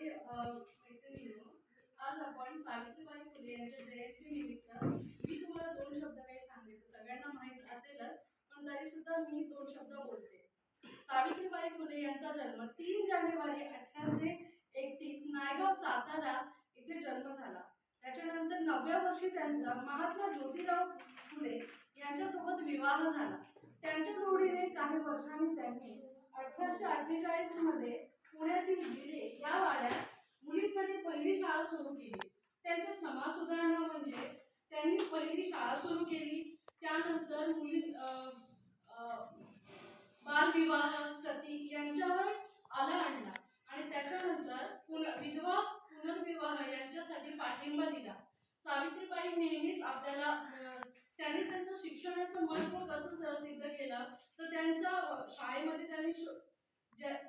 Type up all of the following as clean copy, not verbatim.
मैत्रिणींनो, आज आपण सावित्रीबाई फुले यांच्या जयंतीनिमित्त मी तुम्हाला दोन शब्द काही सांगते. सगळ्यांना माहीत असेलच, पण तरी सुद्धा मी दोन शब्द बोलते. सावित्रीबाई फुले यांचा जन्म 3 जानेवारी 1831 नायगाव सातारा इथे जन्म झाला. त्याच्यानंतर 9व्या वर्षी त्यांचा महात्मा ज्योतिराव फुले यांच्यासोबत विवाह झाला. त्यांच्या जोडीने काही वर्षांनी त्यांनी 1848 मध्ये पुण्यातील भिले या वाड्यात मुलींसाठी पहिली शाळा सुरू केली. त्यांच्या समाज सुधारणा म्हणजे त्यांनी पहिली शाळा सुरू केली. त्यानंतर बालविवाह, सती यांच्यावर आळा आणला आणि त्याच्यानंतर विधवा पुनर्विवाह यांच्यासाठी पाठिंबा दिला. सावित्रीबाई नेहमीच आपल्याला त्यांनी त्यांचं शिक्षणाचं महत्त्व कसं सिद्ध केलं, तर त्यांचा शाळेमध्ये त्यांनी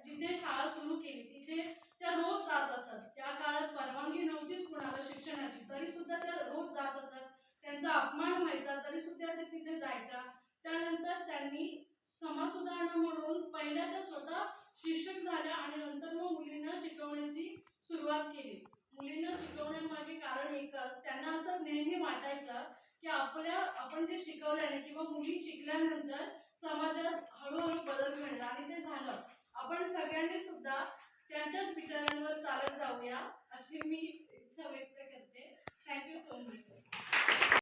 जिथे शाळा सुरू केली तिथे त्या रोज जात असत. त्या काळात परवानगी नव्हतीच कुणाला शिक्षणाची, तरी सुद्धा त्या रोज जात असत. त्यांचा अपमान व्हायचा तरी सुद्धा ते तिथे जायच्या. त्यानंतर त्यांनी समाज सुधारणा म्हणून पहिल्या त्या स्वतः शिक्षक झाल्या आणि नंतर मग मुलींना शिकवण्याची सुरुवात केली. मुलींना शिकवण्यामागे कारण एकच, त्यांना असं नेहमी वाटायचं की आपण जे शिकवल्याने किंवा मुली शिकल्यानंतर समाजात हळूहळू बदल घडला आणि ते झालं. आपण सगळ्यांनी सुद्धा त्यांच्याच विचारांवर चालत जाऊया अशी मी इच्छा व्यक्त